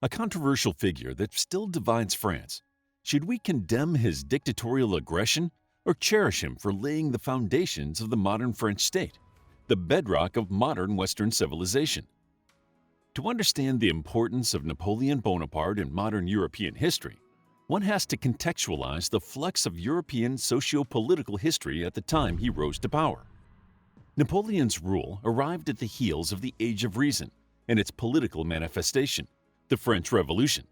a controversial figure that still divides France. Should we condemn his dictatorial aggression or cherish him for laying the foundations of the modern French state, the bedrock of modern Western civilization? To understand the importance of Napoleon Bonaparte in modern European history, one has to contextualize the flux of European socio-political history at the time he rose to power. Napoleon's rule arrived at the heels of the Age of Reason and its political manifestation, the French Revolution.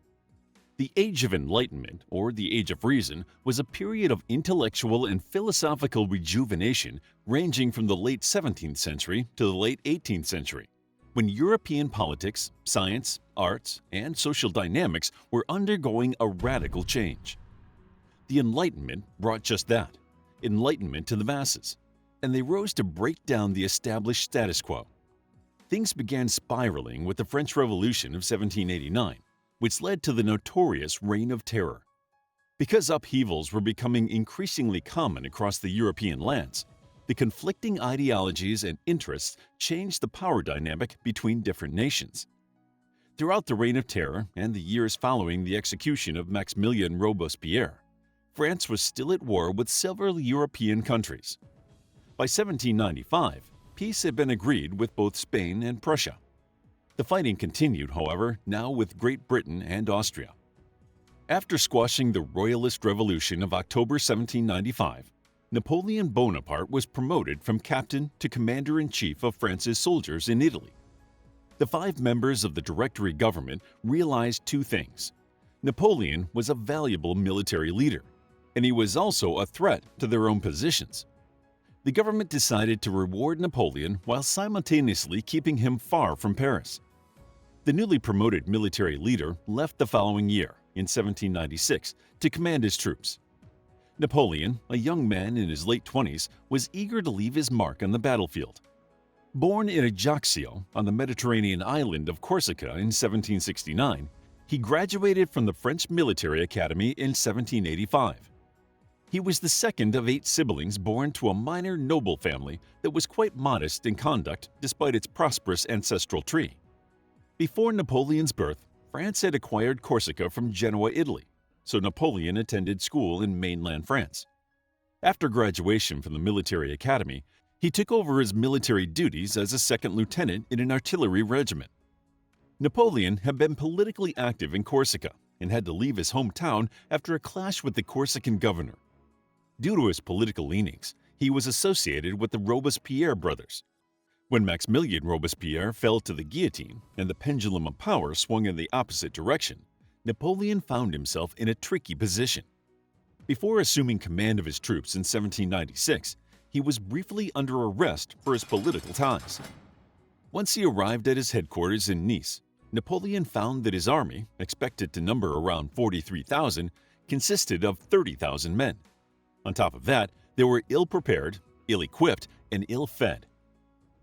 The Age of Enlightenment, or the Age of Reason, was a period of intellectual and philosophical rejuvenation ranging from the late 17th century to the late 18th century, when European politics, science, arts, and social dynamics were undergoing a radical change. The Enlightenment brought just that, enlightenment to the masses, and they rose to break down the established status quo. Things began spiraling with the French Revolution of 1789, which led to the notorious Reign of Terror. Because upheavals were becoming increasingly common across the European lands, the conflicting ideologies and interests changed the power dynamic between different nations. Throughout the Reign of Terror and the years following the execution of Maximilien Robespierre, France was still at war with several European countries. By 1795, peace had been agreed with both Spain and Prussia. The fighting continued, however, now with Great Britain and Austria. After squashing the Royalist Revolution of October 1795, Napoleon Bonaparte was promoted from captain to commander-in-chief of France's soldiers in Italy. The 5 members of the Directory government realized 2 things. Napoleon was a valuable military leader, and he was also a threat to their own positions. The government decided to reward Napoleon while simultaneously keeping him far from Paris. The newly promoted military leader left the following year, in 1796, to command his troops. Napoleon, a young man in his late 20s, was eager to leave his mark on the battlefield. Born in Ajaccio on the Mediterranean island of Corsica in 1769, he graduated from the French Military Academy in 1785. He was the second of 8 siblings born to a minor noble family that was quite modest in conduct despite its prosperous ancestral tree. Before Napoleon's birth, France had acquired Corsica from Genoa, Italy, so Napoleon attended school in mainland France. After graduation from the military academy, he took over his military duties as a second lieutenant in an artillery regiment. Napoleon had been politically active in Corsica and had to leave his hometown after a clash with the Corsican governor. Due to his political leanings, he was associated with the Robespierre brothers. When Maximilien Robespierre fell to the guillotine and the pendulum of power swung in the opposite direction, Napoleon found himself in a tricky position. Before assuming command of his troops in 1796, he was briefly under arrest for his political ties. Once he arrived at his headquarters in Nice, Napoleon found that his army, expected to number around 43,000, consisted of 30,000 men. On top of that, they were ill-prepared, ill-equipped, and ill-fed.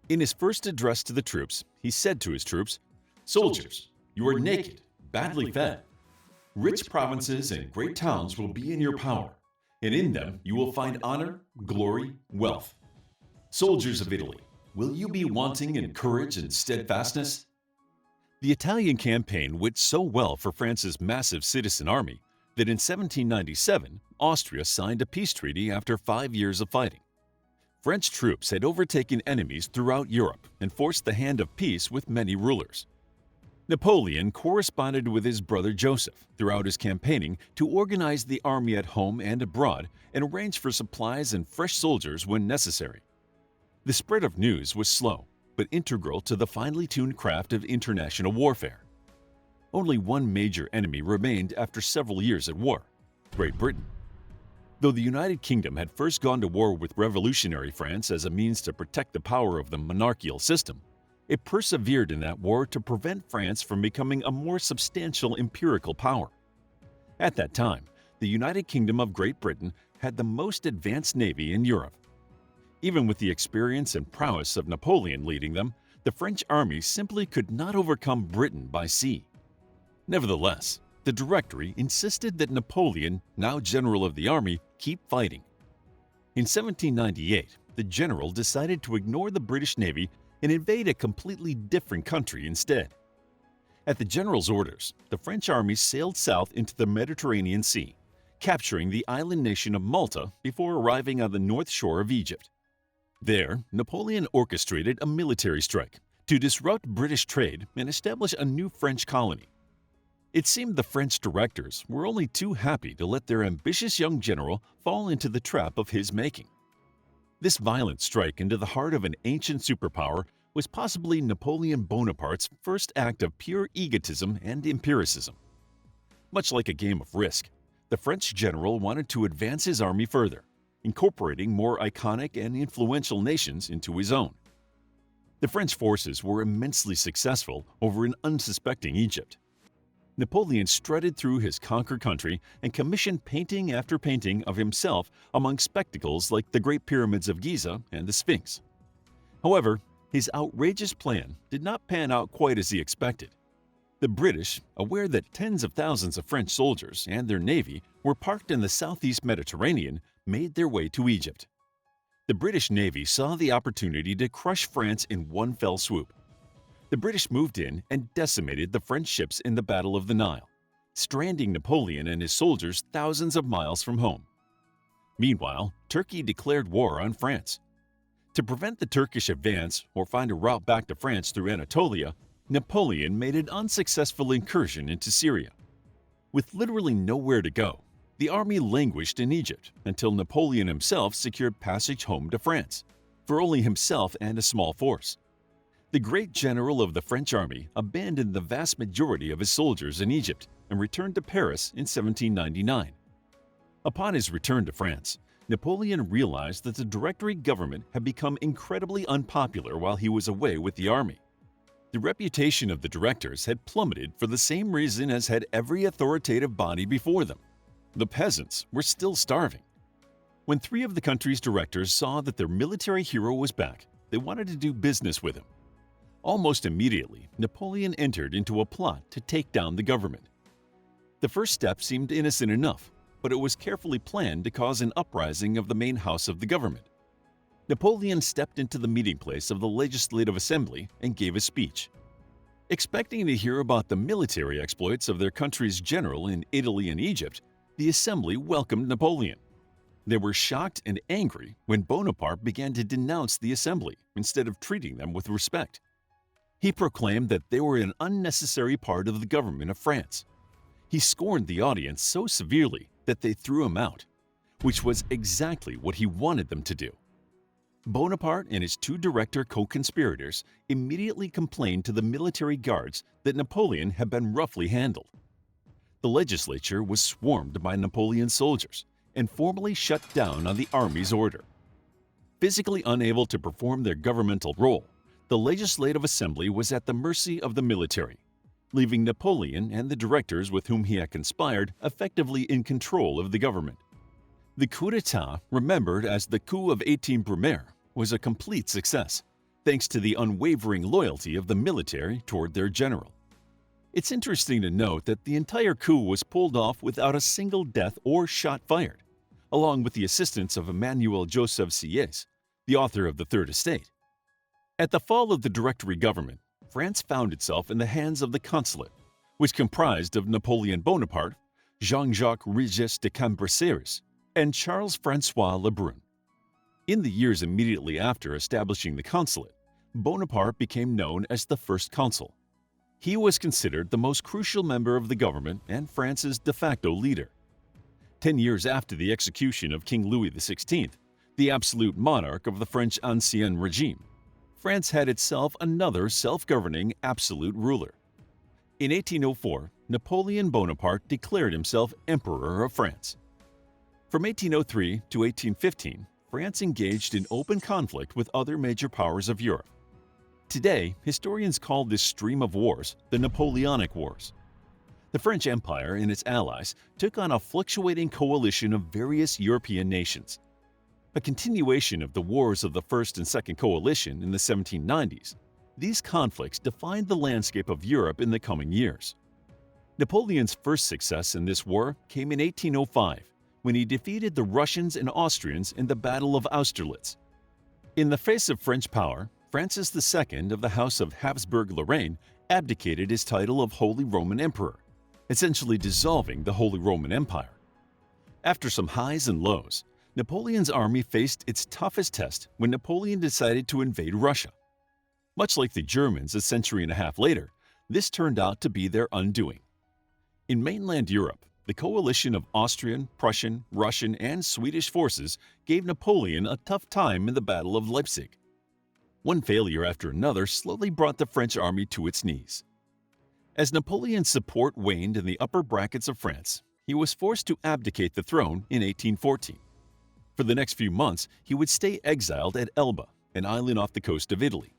In his first address to the troops, he said to his troops, "Soldiers, you are naked, badly fed. Rich provinces and great towns will be in your power, and in them you will find honor, glory, wealth. Soldiers of Italy, will you be wanting in courage and steadfastness?" The Italian campaign went so well for France's massive citizen army that in 1797, Austria signed a peace treaty after 5 years of fighting. French troops had overtaken enemies throughout Europe and forced the hand of peace with many rulers. Napoleon corresponded with his brother Joseph throughout his campaigning to organize the army at home and abroad and arrange for supplies and fresh soldiers when necessary. The spread of news was slow, but integral to the finely tuned craft of international warfare. Only one major enemy remained after several years at war: Great Britain. Though the United Kingdom had first gone to war with revolutionary France as a means to protect the power of the monarchical system, it persevered in that war to prevent France from becoming a more substantial imperial power. At that time, the United Kingdom of Great Britain had the most advanced navy in Europe. Even with the experience and prowess of Napoleon leading them, the French army simply could not overcome Britain by sea. Nevertheless, the Directory insisted that Napoleon, now general of the army, keep fighting. In 1798, the general decided to ignore the British Navy and invade a completely different country instead. At the general's orders, the French army sailed south into the Mediterranean Sea, capturing the island nation of Malta before arriving on the north shore of Egypt. There, Napoleon orchestrated a military strike to disrupt British trade and establish a new French colony. It seemed the French directors were only too happy to let their ambitious young general fall into the trap of his making. This violent strike into the heart of an ancient superpower was possibly Napoleon Bonaparte's first act of pure egotism and empiricism. Much like a game of Risk, the French general wanted to advance his army further, incorporating more iconic and influential nations into his own. The French forces were immensely successful over an unsuspecting Egypt. Napoleon strutted through his conquered country and commissioned painting after painting of himself among spectacles like the Great Pyramids of Giza and the Sphinx. However, his outrageous plan did not pan out quite as he expected. The British, aware that tens of thousands of French soldiers and their navy were parked in the southeast Mediterranean, made their way to Egypt. The British Navy saw the opportunity to crush France in one fell swoop. The British moved in and decimated the French ships in the Battle of the Nile, stranding Napoleon and his soldiers thousands of miles from home. Meanwhile, Turkey declared war on France. To prevent the Turkish advance or find a route back to France through Anatolia, Napoleon made an unsuccessful incursion into Syria. With literally nowhere to go, the army languished in Egypt until Napoleon himself secured passage home to France, for only himself and a small force. The great general of the French army abandoned the vast majority of his soldiers in Egypt and returned to Paris in 1799. Upon his return to France, Napoleon realized that the Directory government had become incredibly unpopular while he was away with the army. The reputation of the directors had plummeted for the same reason as had every authoritative body before them. The peasants were still starving. When three of the country's directors saw that their military hero was back, they wanted to do business with him. Almost immediately, Napoleon entered into a plot to take down the government. The first step seemed innocent enough, but it was carefully planned to cause an uprising of the main house of the government. Napoleon stepped into the meeting place of the Legislative Assembly and gave a speech. Expecting to hear about the military exploits of their country's general in Italy and Egypt, the Assembly welcomed Napoleon. They were shocked and angry when Bonaparte began to denounce the Assembly instead of treating them with respect. He proclaimed that they were an unnecessary part of the government of France. He scorned the audience so severely that they threw him out, which was exactly what he wanted them to do. Bonaparte and his two director co-conspirators immediately complained to the military guards that Napoleon had been roughly handled. The legislature was swarmed by Napoleon's soldiers and formally shut down on the army's order. Physically unable to perform their governmental role, the Legislative Assembly was at the mercy of the military, leaving Napoleon and the directors with whom he had conspired effectively in control of the government. The coup d'etat, remembered as the coup of 18 Brumaire, was a complete success, thanks to the unwavering loyalty of the military toward their general. It's interesting to note that the entire coup was pulled off without a single death or shot fired, along with the assistance of Emmanuel Joseph Sieyès, the author of The Third Estate. At the fall of the Directory government, France found itself in the hands of the consulate, which comprised of Napoleon Bonaparte, Jean-Jacques Regis de Cambacérès, and Charles-François Lebrun. In the years immediately after establishing the consulate, Bonaparte became known as the First Consul. He was considered the most crucial member of the government and France's de facto leader. 10 years after the execution of King Louis XVI, the absolute monarch of the French Ancien Regime, France had itself another self-governing absolute ruler. In 1804, Napoleon Bonaparte declared himself Emperor of France. From 1803 to 1815, France engaged in open conflict with other major powers of Europe. Today, historians call this stream of wars the Napoleonic Wars. The French Empire and its allies took on a fluctuating coalition of various European nations. A continuation of the wars of the First and Second Coalition in the 1790s, these conflicts defined the landscape of Europe in the coming years. Napoleon's first success in this war came in 1805, when he defeated the Russians and Austrians in the Battle of Austerlitz. In the face of French power, Francis II of the House of Habsburg-Lorraine abdicated his title of Holy Roman Emperor, essentially dissolving the Holy Roman Empire. After some highs and lows, Napoleon's army faced its toughest test when Napoleon decided to invade Russia. Much like the Germans a century and a half later, this turned out to be their undoing. In mainland Europe, the coalition of Austrian, Prussian, Russian, and Swedish forces gave Napoleon a tough time in the Battle of Leipzig. One failure after another slowly brought the French army to its knees. As Napoleon's support waned in the upper brackets of France, he was forced to abdicate the throne in 1814. For the next few months, he would stay exiled at Elba, an island off the coast of Italy.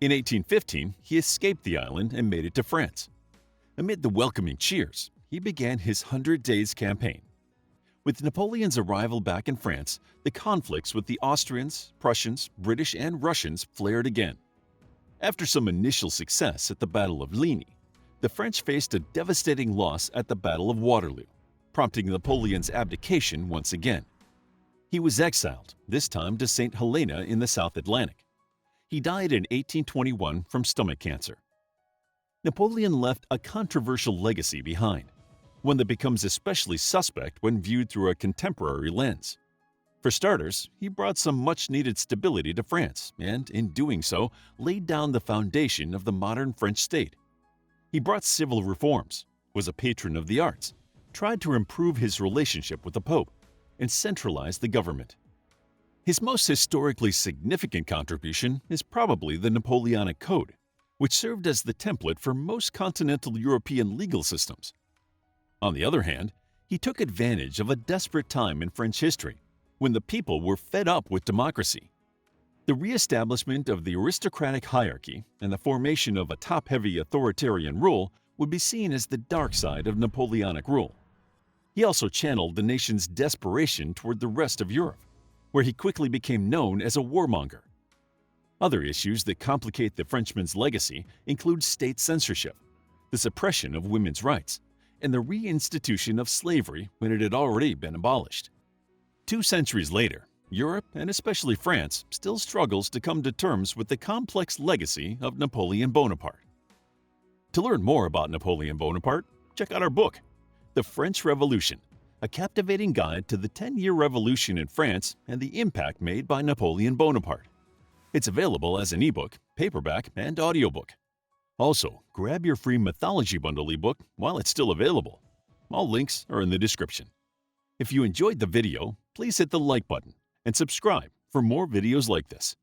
In 1815, he escaped the island and made it to France. Amid the welcoming cheers, he began his 100 Days campaign. With Napoleon's arrival back in France, the conflicts with the Austrians, Prussians, British, and Russians flared again. After some initial success at the Battle of Ligny, the French faced a devastating loss at the Battle of Waterloo, prompting Napoleon's abdication once again. He was exiled, this time to St. Helena in the South Atlantic. He died in 1821 from stomach cancer. Napoleon left a controversial legacy behind, one that becomes especially suspect when viewed through a contemporary lens. For starters, he brought some much-needed stability to France and, in doing so, laid down the foundation of the modern French state. He brought civil reforms, was a patron of the arts, tried to improve his relationship with the Pope, and centralized the government. His most historically significant contribution is probably the Napoleonic Code, which served as the template for most continental European legal systems. On the other hand, he took advantage of a desperate time in French history when the people were fed up with democracy. The re-establishment of the aristocratic hierarchy and the formation of a top-heavy authoritarian rule would be seen as the dark side of Napoleonic rule. He also channeled the nation's desperation toward the rest of Europe, where he quickly became known as a warmonger. Other issues that complicate the Frenchman's legacy include state censorship, the suppression of women's rights, and the reinstitution of slavery when it had already been abolished. 2 centuries later, Europe, and especially France, still struggles to come to terms with the complex legacy of Napoleon Bonaparte. To learn more about Napoleon Bonaparte, check out our book, The French Revolution, a captivating guide to the 10-year revolution in France and the impact made by Napoleon Bonaparte. It's available as an ebook, paperback, and audiobook. Also, grab your free mythology bundle ebook while it's still available. All links are in the description. If you enjoyed the video, please hit the like button and subscribe for more videos like this.